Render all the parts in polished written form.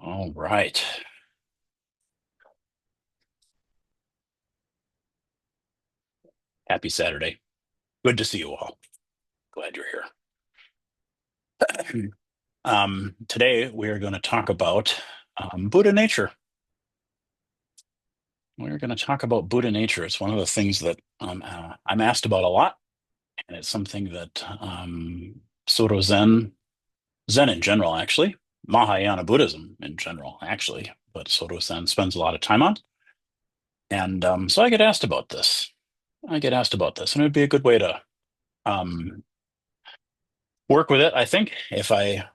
All right. Happy Saturday. Good to see you all. Glad you're here. Today we are going to talk about Buddha nature. We're going to talk about Buddha nature. It's one of the things that I'm asked about a lot, and it's something that Soto Zen in general, actually, Mahayana Buddhism in general, actually, but Soto Zen spends a lot of time on. And so I get asked about this. I get asked about this, and it would be a good way to um, work with it, I think, if I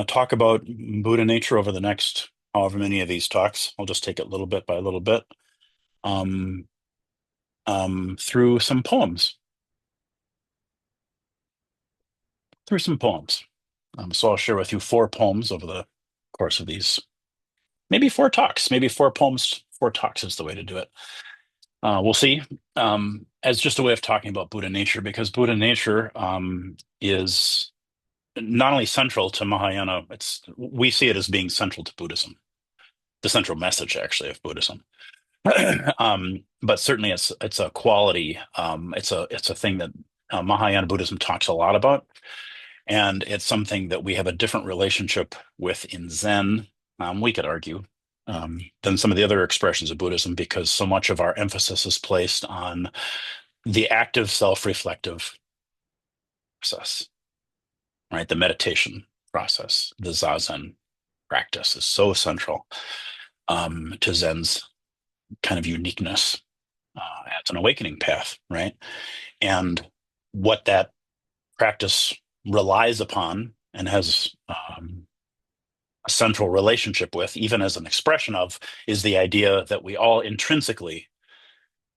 talk about Buddha nature over the next however many of these talks. I'll just take it little bit by little bit um, through some poems. Through some poems. So I'll share with you four poems over the course of these, maybe four talks, maybe four poems, four talks is the way to do it. We'll see. As just a way of talking about Buddha nature, because Buddha nature is not only central to Mahayana, we see it as being central to Buddhism, the central message actually of Buddhism. But certainly it's a quality. It's a thing that Mahayana Buddhism talks a lot about, and it's something that we have a different relationship with in Zen. We could argue than some of the other expressions of Buddhism because so much of our emphasis is placed on the active self-reflective process, right? The meditation process, the Zazen practice is so central to Zen's kind of uniqueness as an awakening path, right? And what that practice relies upon and has a central relationship with, even as an expression of, is the idea that we all intrinsically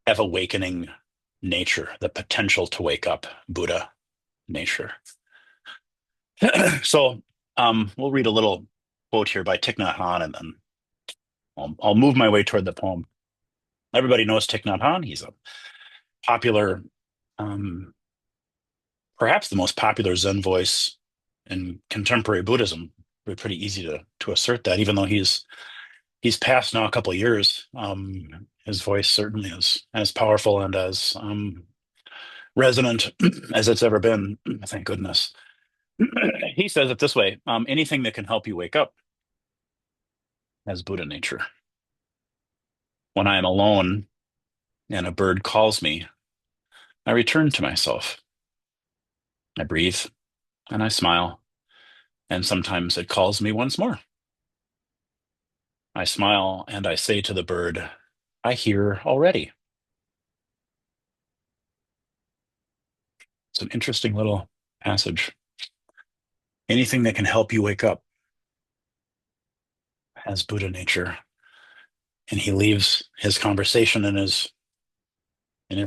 have awakening nature, the potential to wake up, Buddha nature. So we'll read a little quote here by Thich Nhat Hanh, and then I'll move my way toward the poem. Everybody knows Thich Nhat Hanh. He's a popular, um, perhaps the most popular Zen voice in contemporary Buddhism. It's pretty easy to assert that, even though he's passed now a couple of years. His voice certainly is as powerful and as resonant as it's ever been. Thank goodness. He says it this way: anything that can help you wake up has Buddha nature. When I am alone and a bird calls me, I return to myself. I breathe and I smile, and sometimes it calls me once more. I smile and I say to the bird, I hear already. It's an interesting little passage. Anything that can help you wake up has Buddha nature. And he leaves his conversation in his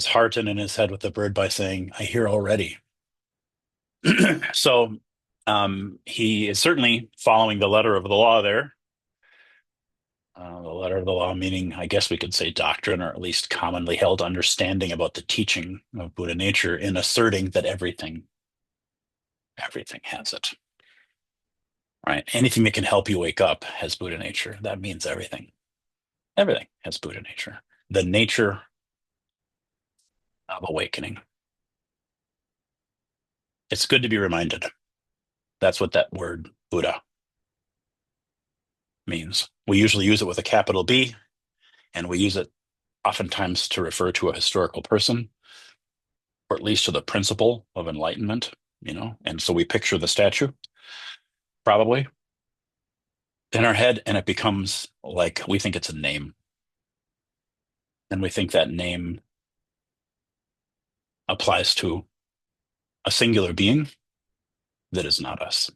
heart and in his head with the bird by saying, I hear already. So he is certainly following the letter of the law there. The letter of the law, meaning, I guess we could say doctrine, or at least commonly held understanding about the teaching of Buddha nature in asserting that everything has it, right? Anything that can help you wake up has Buddha nature. That means everything. Everything has Buddha nature. The nature of awakening. It's good to be reminded. That's what that word Buddha means. We usually use it with a capital B, and we use it oftentimes to refer to a historical person, or at least to the principle of enlightenment, and so we picture the statue, probably, in our head, and it becomes like we think it's a name. And we think that name applies to a singular being that is not us.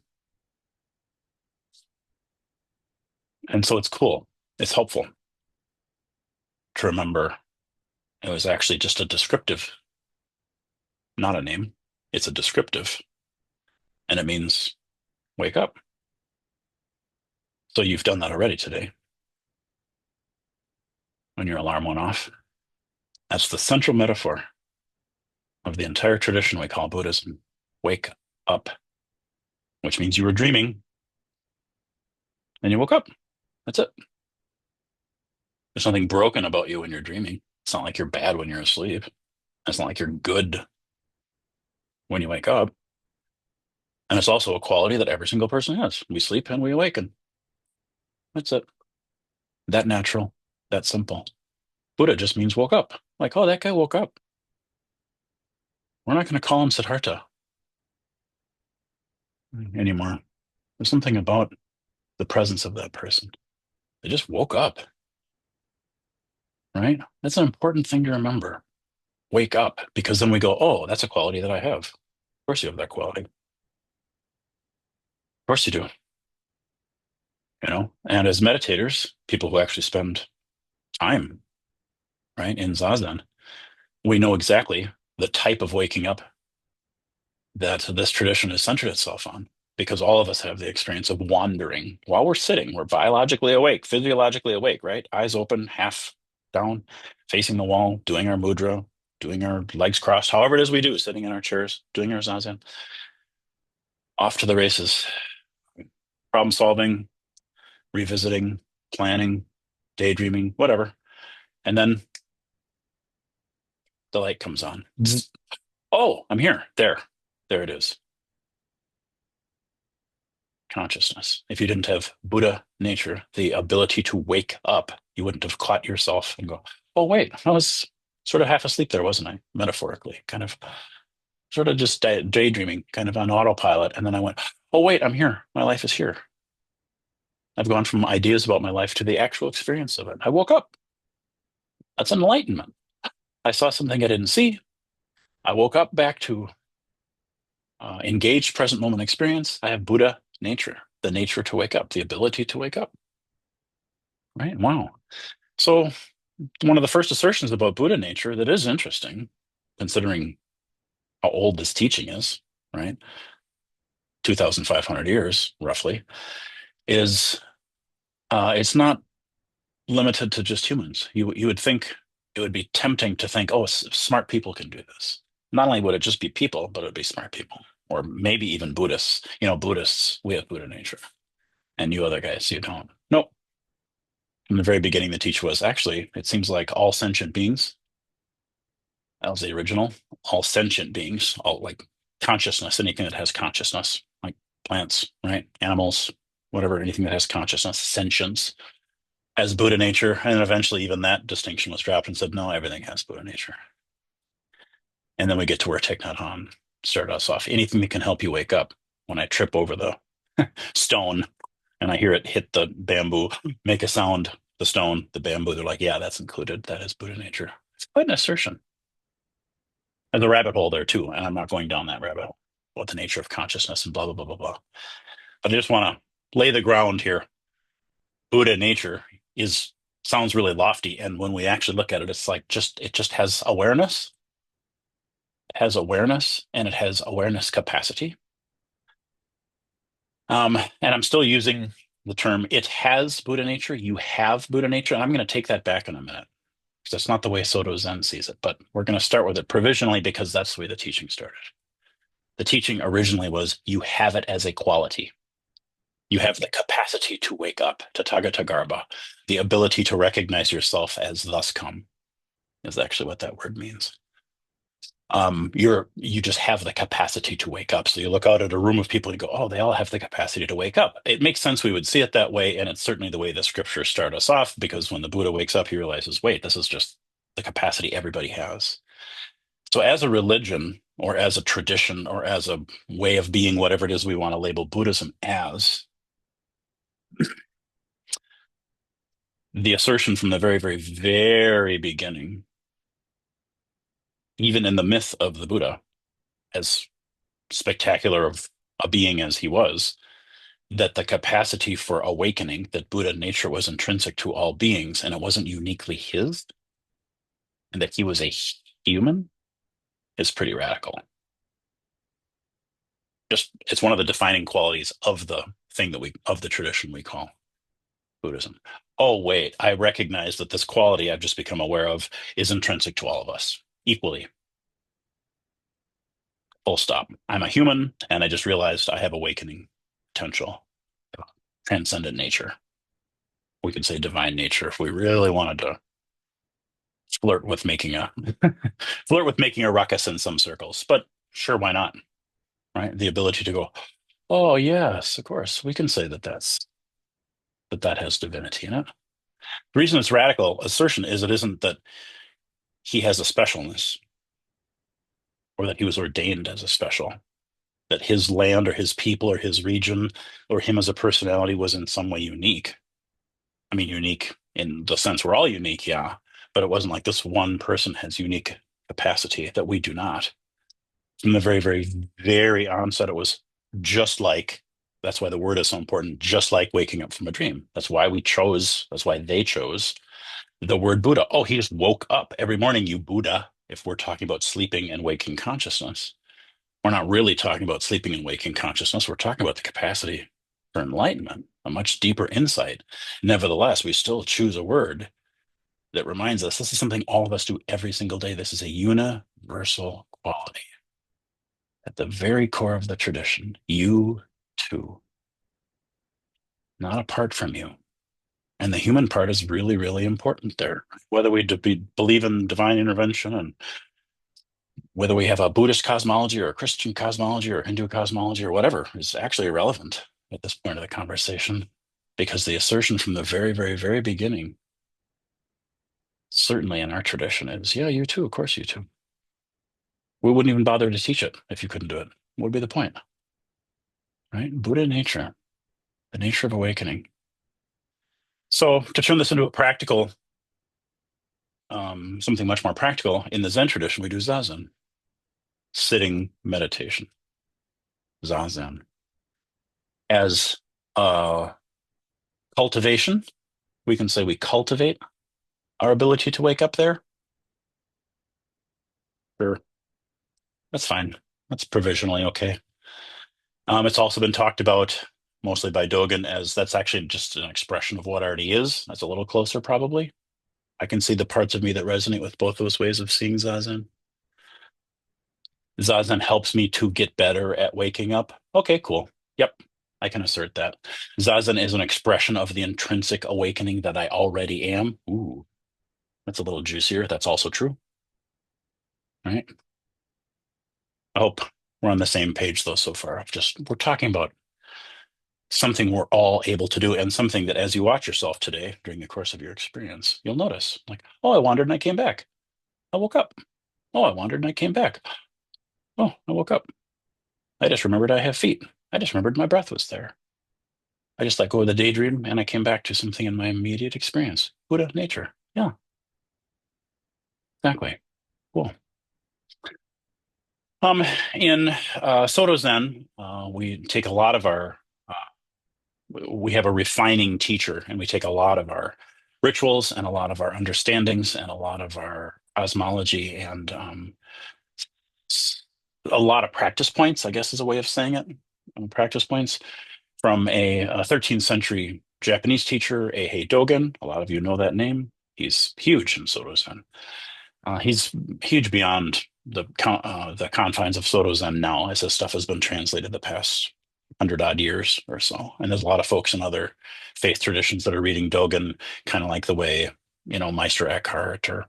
And so it's cool. It's helpful to remember it was actually just a descriptive, not a name. It's a descriptive, and it means wake up. So you've done that already today when your alarm went off. That's the central metaphor of the entire tradition we call Buddhism. Wake up, which means you were dreaming and you woke up. That's it. There's nothing broken about you when you're dreaming. It's not like you're bad when you're asleep. It's not like you're good when you wake up. And it's also a quality that every single person has. We sleep and we awaken. That's it. That natural, that simple. Buddha just means woke up. Like, oh, that guy woke up. We're not going to call him Siddhartha anymore. There's something about the presence of that person. They just woke up, right? That's an important thing to remember. Wake up, because then we go, oh, that's a quality that I have. Of course you have that quality. Of course you do, you know? And as meditators, people who actually spend time, right, in Zazen, we know exactly the type of waking up that this tradition has centered itself on, because all of us have the experience of wandering while we're sitting. We're biologically awake, physiologically awake, right? Eyes open, half down, facing the wall, doing our mudra, doing our legs crossed, however it is we do, sitting in our chairs, doing our Zazen, off to the races, problem solving, revisiting, planning, daydreaming, whatever. And then the light comes on. Zzz. Oh, I'm here. There it is. Consciousness. If you didn't have Buddha nature, the ability to wake up, you wouldn't have caught yourself and go, oh, wait, I was sort of half asleep there, wasn't I? Metaphorically, kind of sort of just daydreaming, kind of on autopilot. And then I went, oh, wait, I'm here. My life is here. I've gone from ideas about my life to the actual experience of it. I woke up. That's enlightenment. I saw something I didn't see. I woke up back to engaged present moment experience. I have Buddha nature, the nature to wake up, the ability to wake up. Right? Wow. So, one of the first assertions about Buddha nature that is interesting, considering how old this teaching is, right? 2,500 years, roughly, is it's not limited to just humans. You would think it would be tempting to think, oh, smart people can do this. Not only would it just be people, but it would be smart people, or maybe even Buddhists. You know, Buddhists, we have Buddha nature, and you other guys, you don't. Nope. From the very beginning, the teach was actually, it seems like all sentient beings, that was the original, all sentient beings, all like consciousness, anything that has consciousness, like plants, right? Animals, whatever, anything that has consciousness, sentience, as Buddha nature. And eventually, even that distinction was dropped and said, no, everything has Buddha nature. And then we get to where Thich Nhat Hanh started us off. Anything that can help you wake up. When I trip over the stone and I hear it hit the bamboo, make a sound, the stone, the bamboo, they're like, yeah, that's included. That is Buddha nature. It's quite an assertion. There's a rabbit hole there too, and I'm not going down that rabbit hole. What the nature of consciousness and blah, blah, blah, blah, blah. But I just want to lay the ground here. Buddha nature is sounds really lofty, and when we actually look at it, it's like it just has awareness. It has awareness, and it has awareness capacity. And I'm still using the term it has Buddha nature, you have Buddha nature, and I'm going to take that back in a minute because that's not the way Soto Zen sees it, but we're going to start with it provisionally because that's the way the teaching started. The teaching originally was you have it as a quality. You have the capacity to wake up, to Tagatagarbha, the ability to recognize yourself as thus come, is actually what that word means. You just have the capacity to wake up. So you look out at a room of people and you go, oh, they all have the capacity to wake up. It makes sense we would see it that way, and it's certainly the way the scriptures start us off, because when the Buddha wakes up, he realizes, wait, this is just the capacity everybody has. So as a religion, or as a tradition, or as a way of being, whatever it is we want to label Buddhism as, the assertion from the very, very, very beginning, even in the myth of the Buddha, as spectacular of a being as he was, that the capacity for awakening, that Buddha nature was intrinsic to all beings and it wasn't uniquely his, and that he was a human, is pretty radical. Just it's one of the defining qualities of the thing that we of the tradition we call Buddhism. Oh, wait, I recognize that this quality I've just become aware of is intrinsic to all of us equally. Full stop. I'm a human, and I just realized I have awakening potential, transcendent nature. We could say divine nature if we really wanted to flirt with making a flirt with making a ruckus in some circles. But sure, why not? Right? The ability to go, oh yes, of course, we can say that has divinity in it. The reason it's radical assertion is it isn't that he has a specialness or that he was ordained as a special, that his land or his people or his region or him as a personality was in some way unique. I mean, unique in the sense we're all unique, yeah, but it wasn't like this one person has unique capacity that we do not. From the very, very, very onset, it was just like, that's why the word is so important, just like waking up from a dream. That's why they chose the word Buddha. Oh, he just woke up every morning, you Buddha. If we're talking about sleeping and waking consciousness, we're not really talking about sleeping and waking consciousness. We're talking about the capacity for enlightenment, a much deeper insight. Nevertheless, we still choose a word that reminds us this is something all of us do every single day. This is a universal quality at the very core of the tradition. You too, not apart from you. And the human part is really, really important there. Whether we believe in divine intervention and whether we have a Buddhist cosmology or a Christian cosmology or Hindu cosmology or whatever is actually irrelevant at this point of the conversation because the assertion from the very, very, very beginning, certainly in our tradition, is yeah, you too, of course you too. We wouldn't even bother to teach it if you couldn't do it. What would be the point? Right? Buddha nature, the nature of awakening. So to turn this into a practical, something much more practical, in the Zen tradition, we do Zazen, sitting meditation, Zazen. As cultivation, we can say we cultivate our ability to wake up there. Sure, that's fine. That's provisionally okay. It's also been talked about mostly by Dogen as that's actually just an expression of what already is. That's a little closer, probably. I can see the parts of me that resonate with both those ways of seeing Zazen. Zazen helps me to get better at waking up. Okay, cool. Yep, I can assert that. Zazen is an expression of the intrinsic awakening that I already am. Ooh, that's a little juicier. That's also true, right? I hope we're on the same page though so far. We're talking about something we're all able to do and something that as you watch yourself today during the course of your experience, you'll notice like, oh, I wandered and I came back. I woke up. Oh, I wandered and I came back. Oh, I woke up. I just remembered I have feet. I just remembered my breath was there. I just let go of the daydream and I came back to something in my immediate experience. Buddha nature. Yeah, exactly. Cool. Um, in Soto Zen, we take a lot of we have a refining teacher, and we take a lot of our rituals and a lot of our understandings and a lot of our cosmology and a lot of practice points, I guess is a way of saying it. Practice points from a 13th century Japanese teacher, Eihei Dogen. A lot of you know that name. He's huge in Soto Zen. He's huge beyond the confines of Soto Zen now, as his stuff has been translated the past 100 odd years or so. And there's a lot of folks in other faith traditions that are reading Dogen, kind of like the way Meister Eckhart or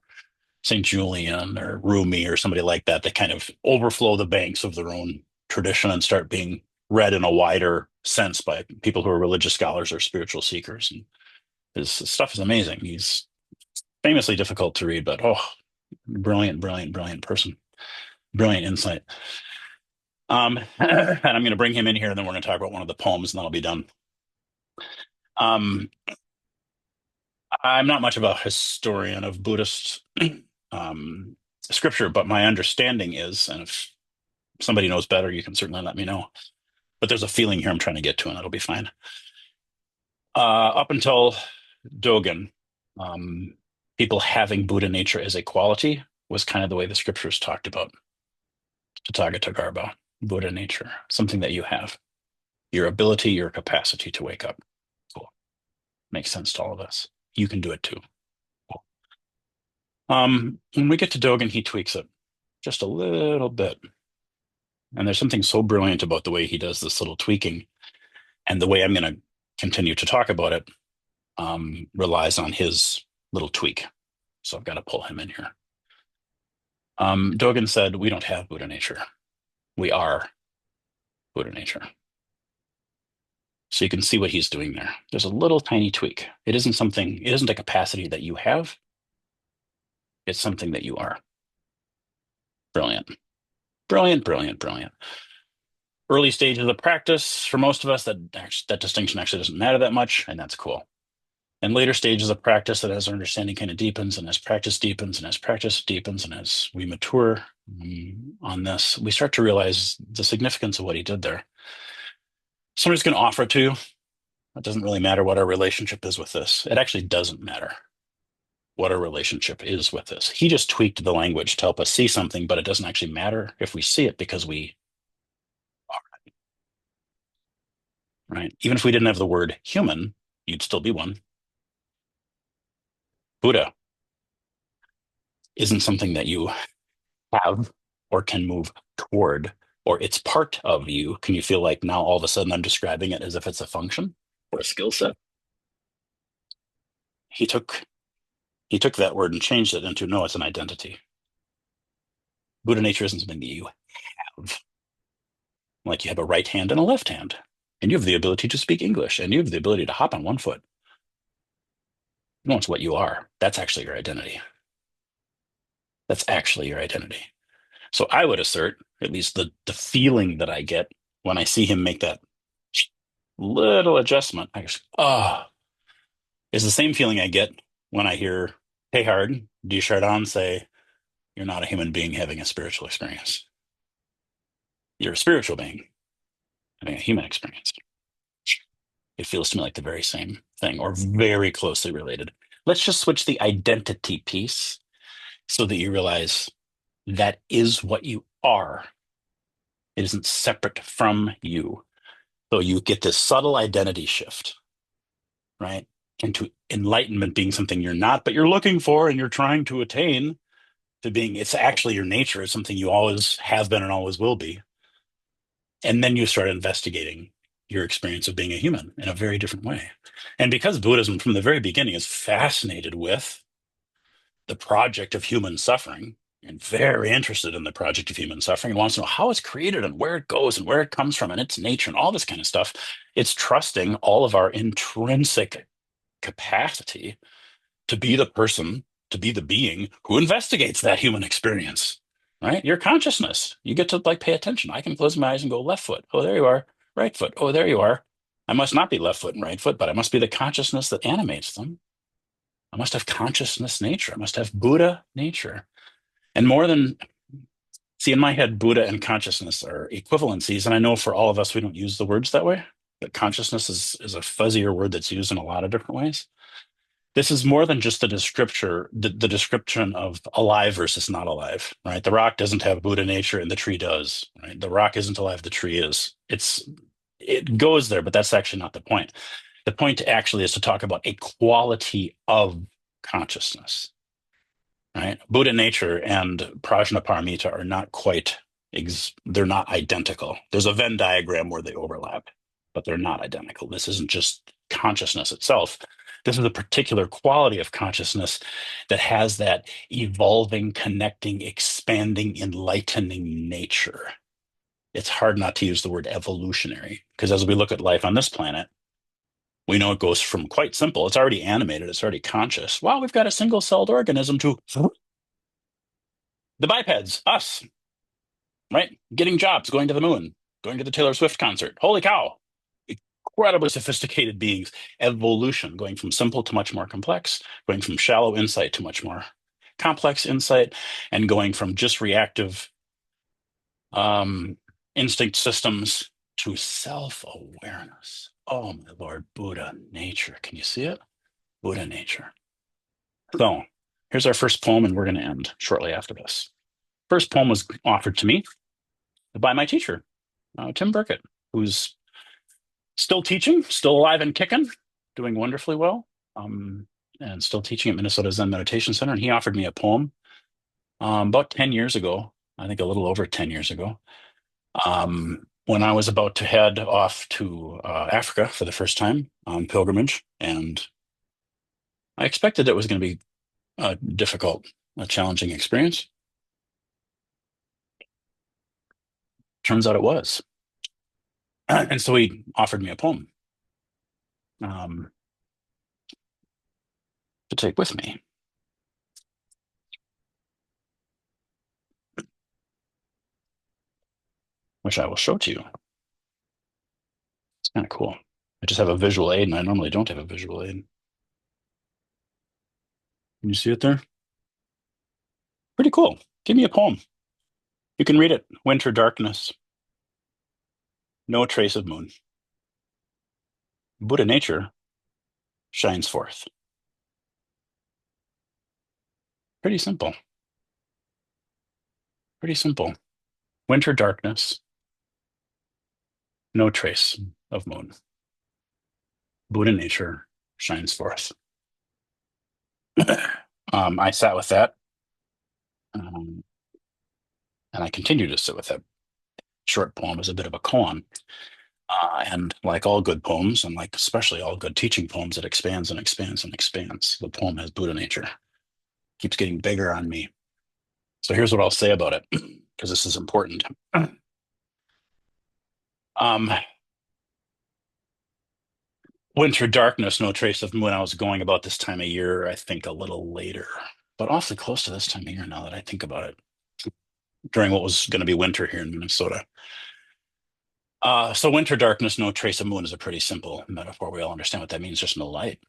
Saint Julian or Rumi or somebody like that. They kind of overflow the banks of their own tradition and start being read in a wider sense by people who are religious scholars or spiritual seekers. And his stuff is amazing. He's famously difficult to read, but oh, brilliant, brilliant, brilliant person. Brilliant insight. And I'm going to bring him in here, and then we're going to talk about one of the poems, and then I'll be done. Um, I'm not much of a historian of Buddhist scripture, but my understanding is, and if somebody knows better, you can certainly let me know. But there's a feeling here I'm trying to get to, and it'll be fine. Up until Dogen, um, people having Buddha nature as a quality was kind of the way the scriptures talked about Tathagata Garbha, Buddha nature, something that you have, your ability, your capacity to wake up. Cool. Makes sense to all of us. You can do it too. Cool. When we get to Dogen, he tweaks it just a little bit. And there's something so brilliant about the way he does this little tweaking and the way I'm going to continue to talk about it. relies on his little tweak. So I've got to pull him in here. Dogen said, we don't have Buddha nature. We are Buddha nature. So you can see what he's doing there. There's a little tiny tweak. It isn't a capacity that you have. It's something that you are. Brilliant. Brilliant, brilliant, brilliant. Early stages of practice, for most of us, that distinction actually doesn't matter that much, and that's cool. And later stages of practice, that as our understanding kind of deepens, and as practice deepens, and as practice deepens, and as we mature on this, we start to realize the significance of what he did there. Somebody's going to offer it to you. It doesn't really matter what our relationship is with this. It actually doesn't matter what our relationship is with this. He just tweaked the language to help us see something, but it doesn't actually matter if we see it because we are, right? Even if we didn't have the word human, you'd still be one. Buddha isn't something that you have or can move toward, or it's part of you. Can you feel like now all of a sudden I'm describing it as if it's a function or a skill set? He took that word and changed it into no, it's an identity. Buddha nature isn't something that you have. Like you have a right hand and a left hand, and you have the ability to speak English, and you have the ability to hop on one foot. No, it's what you are. That's actually your identity. That's actually your identity. So I would assert, at least the feeling that I get when I see him make that little adjustment, I just, is the same feeling I get when I hear Teilhard de Chardin say, you're not a human being having a spiritual experience. You're a spiritual being having a human experience. It feels to me like the very same thing or very closely related. Let's just switch the identity piece so that you realize that is what you are. It isn't separate from you. So you get this subtle identity shift, right? Into enlightenment being something you're not, but you're looking for and you're trying to attain to being, it's actually your nature. It's something you always have been and always will be. And then you start investigating your experience of being a human in a very different way. And because Buddhism from the very beginning is fascinated with the project of human suffering and very interested in the project of human suffering and wants to know how it's created and where it goes and where it comes from and its nature and all this kind of stuff, it's trusting all of our intrinsic capacity to be the person, to be the being who investigates that human experience, right? Your consciousness. You get to like pay attention. I can close my eyes and go left foot. Oh, there you are. Right foot. Oh, there you are. I must not be left foot and right foot, but I must be the consciousness that animates them. I must have consciousness nature. I must have Buddha nature. And more than, see, in my head, Buddha and consciousness are equivalencies. And I know for all of us, we don't use the words that way, but consciousness is a fuzzier word that's used in a lot of different ways. This is more than just the description of alive versus not alive, right? The rock doesn't have Buddha nature and the tree does, right? The rock isn't alive, the tree is. It goes there, but that's actually not the point. The point actually is to talk about a quality of consciousness, right? Buddha nature and Prajnaparamita are not quite, they're not identical. There's a Venn diagram where they overlap, but they're not identical. This isn't just consciousness itself. This is a particular quality of consciousness that has that evolving, connecting, expanding, enlightening nature. It's hard not to use the word evolutionary because as we look at life on this planet, we know it goes from quite simple. It's already animated. It's already conscious. Wow, we've got a single-celled organism to the bipeds, us, right? Getting jobs, going to the moon, going to the Taylor Swift concert. Holy cow. Incredibly sophisticated beings. Evolution, going from simple to much more complex, going from shallow insight to much more complex insight, and going from just reactive instinct systems to self-awareness. Oh, my Lord, Buddha nature. Can you see it? Buddha nature. So here's our first poem, and we're going to end shortly after this. First poem was offered to me by my teacher, Tim Burkett, who's still teaching, still alive and kicking, doing wonderfully well, and still teaching at Minnesota Zen Meditation Center. And he offered me a poem about 10 years ago, I think a little over 10 years ago, when I was about to head off to Africa for the first time on pilgrimage. And I expected it was going to be a difficult, a challenging experience. Turns out it was. And so he offered me a poem um, to take with me, which I will show to you. It's kind of cool. I just have a visual aid, and I normally don't have a visual aid. Can you see it there? Pretty cool. Give me a poem. You can read it. Winter darkness, no trace of moon. Buddha nature shines forth. Pretty simple. Pretty simple. Winter darkness, no trace of moon. Buddha nature shines forth. I sat with that, um, and I continue to sit with that short poem as a bit of a koan. And like all good poems, and like especially all good teaching poems, it expands and expands and expands. The poem has Buddha nature, keeps getting bigger on me. So here's what I'll say about it, because this is important. Um, Winter darkness, no trace of moon. I was going about this time of year, I think a little later, but awfully close to this time of year now that I think about it, during what was going to be winter here in Minnesota. So winter darkness, no trace of moon is a pretty simple metaphor. We all understand what that means, just no light.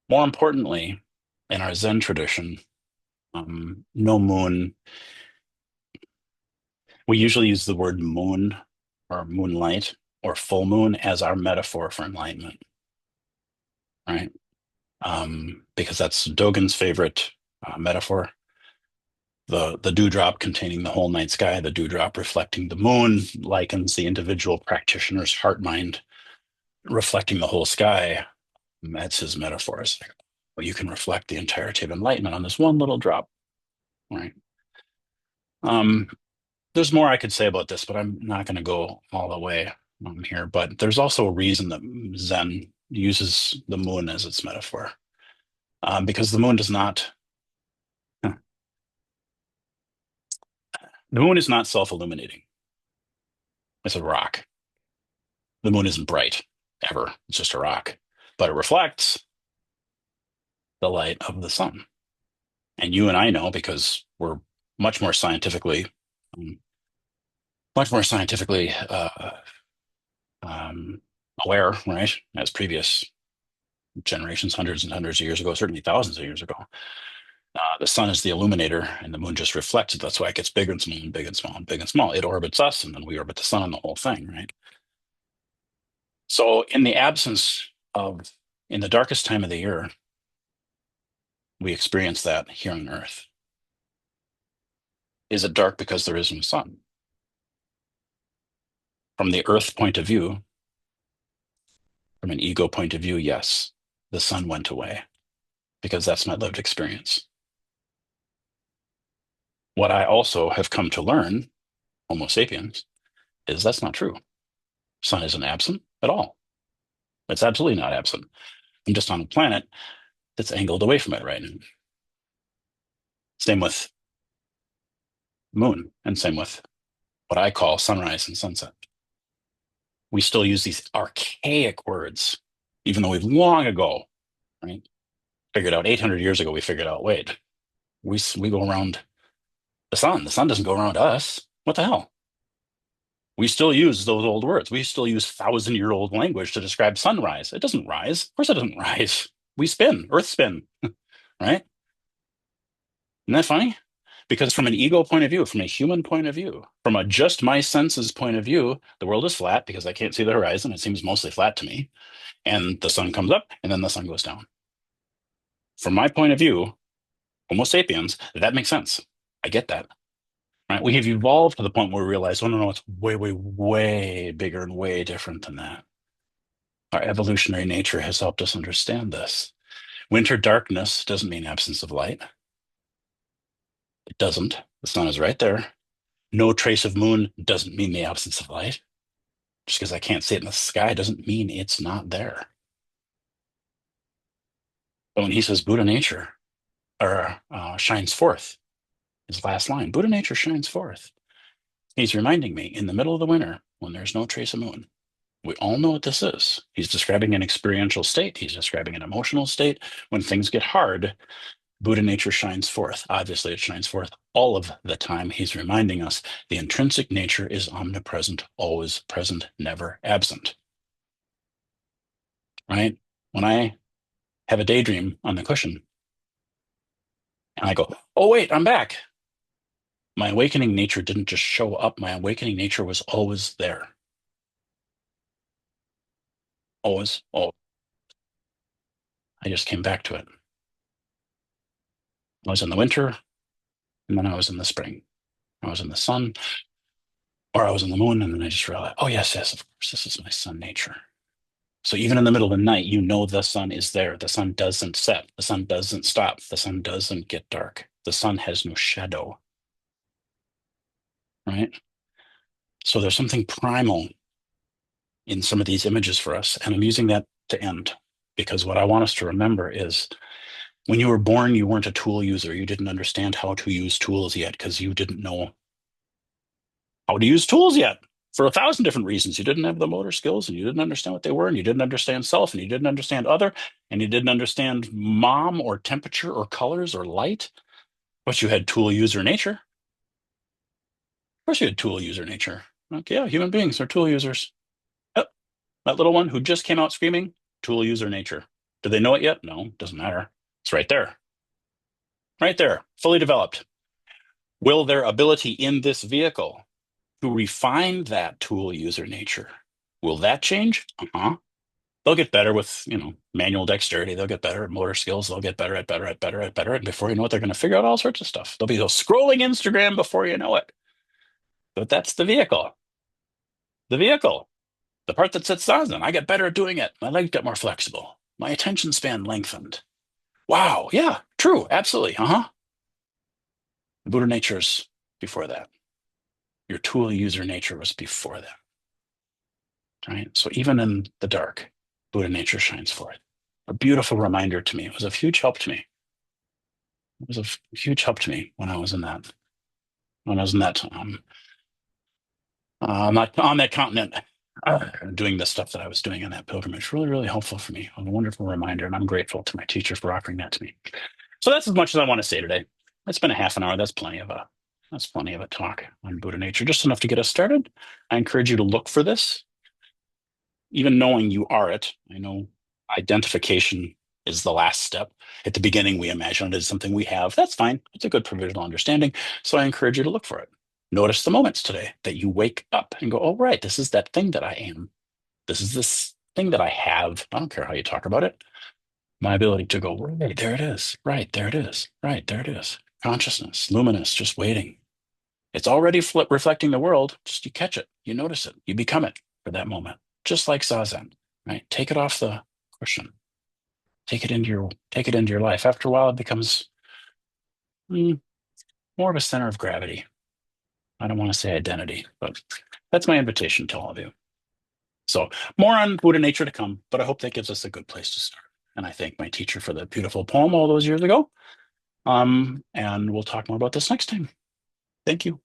More importantly, in our Zen tradition, no moon. We usually use the word moon or moonlight or full moon as our metaphor for enlightenment, right? Because that's Dogen's favorite metaphor. The dewdrop containing the whole night sky, the dewdrop reflecting the moon, likens the individual practitioner's heart mind reflecting the whole sky. That's his metaphor. It's like, well, you can reflect the entirety of enlightenment on this one little drop, right? Um, there's more I could say about this, but I'm not going to go all the way here. But there's also a reason that Zen uses the moon as its metaphor, because the moon does not. The moon is not self-illuminating. It's a rock. The moon isn't bright ever. It's just a rock, but it reflects the light of the sun. And you and I know because we're much more scientifically, um, much more scientifically um, aware, right? As previous generations, hundreds and hundreds of years ago, certainly thousands of years ago. The sun is the illuminator and the moon just reflects it. That's why it gets bigger and small and big and small and big and small. It orbits us and then we orbit the sun and the whole thing, right? So in the absence of, in the darkest time of the year, we experience that here on Earth. Is it dark because there isn't a sun? From the Earth point of view, from an ego point of view, yes, the sun went away because that's my lived experience. What I also have come to learn, Homo sapiens, is that's not true. Sun isn't absent at all. It's absolutely not absent. I'm just on a planet that's angled away from it right now. Same with moon, and same with what I call sunrise and sunset. We still use these archaic words, even though we've long ago, right, figured out 800 years ago, we figured out, wait, we go around the sun. The sun doesn't go around us. What the hell? We still use those old words. We still use 1,000-year-old language to describe sunrise. It doesn't rise. Of course it doesn't rise. We spin, Earth spin, right? Isn't that funny? Because from an ego point of view, from a human point of view, from a just my senses point of view, the world is flat because I can't see the horizon. It seems mostly flat to me. And the sun comes up and then the sun goes down. From my point of view, Homo sapiens, that makes sense. I get that. Right? We have evolved to the point where we realize, oh, no, no, it's way, way, way bigger and way different than that. Our evolutionary nature has helped us understand this. Winter darkness doesn't mean absence of light. It doesn't. The sun is right there. No trace of moon doesn't mean the absence of light. Just because I can't see it in the sky doesn't mean it's not there. But when he says Buddha nature or shines forth, his last line, Buddha nature shines forth. He's reminding me in the middle of the winter when there's no trace of moon. We all know what this is. He's describing an experiential state. He's describing an emotional state. When things get hard, Buddha nature shines forth. Obviously, it shines forth all of the time. He's reminding us the intrinsic nature is omnipresent, always present, never absent. Right? When I have a daydream on the cushion and I go, oh, wait, I'm back. My awakening nature didn't just show up. My awakening nature was always there. Always, always. I just came back to it. I was in the winter, and then I was in the spring. I was in the sun, or I was in the moon, and then I just realized, oh, yes, yes, of course, this is my sun nature. So even in the middle of the night, you know the sun is there. The sun doesn't set. The sun doesn't stop. The sun doesn't get dark. The sun has no shadow, right? So there's something primal in some of these images for us. And I'm using that to end because what I want us to remember is when you were born, you weren't a tool user. You didn't understand how to use tools yet because you didn't know how to use tools yet for 1,000 different reasons. You didn't have the motor skills and you didn't understand what they were and you didn't understand self and you didn't understand other and you didn't understand mom or temperature or colors or light, but you had tool user nature. Of course you had tool user nature. Okay, yeah, human beings are tool users. Yep. That little one who just came out screaming, tool user nature. Do they know it yet? No, doesn't matter. It's right there. Right there, fully developed. Will their ability in this vehicle to refine that tool user nature, will that change? Uh-huh. They'll get better with, manual dexterity. They'll get better at motor skills. They'll get better at better at better at better. And before you know it, they're going to figure out all sorts of stuff. They'll be scrolling Instagram before you know it. But that's the vehicle. The vehicle. The part that sits Zazen. I get better at doing it. My legs get more flexible. My attention span lengthened. Wow. Yeah, true. Absolutely. Uh-huh. The Buddha nature's before that. Your tool user nature was before that. Right? So even in the dark, Buddha nature shines forth. A beautiful reminder to me. It was of huge help to me. It was of huge help to me when I was in that, on that continent, doing the stuff that I was doing on that pilgrimage. Really, really helpful for me. A wonderful reminder, and I'm grateful to my teacher for offering that to me. So that's as much as I want to say today. It's been a half an hour. That's plenty of a talk on Buddha nature, just enough to get us started. I encourage you to look for this, even knowing you are it. I know identification is the last step. At the beginning, we imagine it as something we have. That's fine. It's a good provisional understanding. So I encourage you to look for it. Notice the moments today that you wake up and go, oh, right, this is that thing that I am. This is this thing that I have. I don't care how you talk about it. My ability to go, right, there it is. Right, there it is. Right, there it is. Consciousness, luminous, just waiting. It's already reflecting the world. Just you catch it, you notice it, you become it for that moment. Just like Zazen, right? Take it off the cushion. Take it into your life. After a while, it becomes more of a center of gravity. I don't want to say identity, but that's my invitation to all of you. So more on Buddha nature to come, but I hope that gives us a good place to start. And I thank my teacher for the beautiful poem all those years ago. And we'll talk more about this next time. Thank you.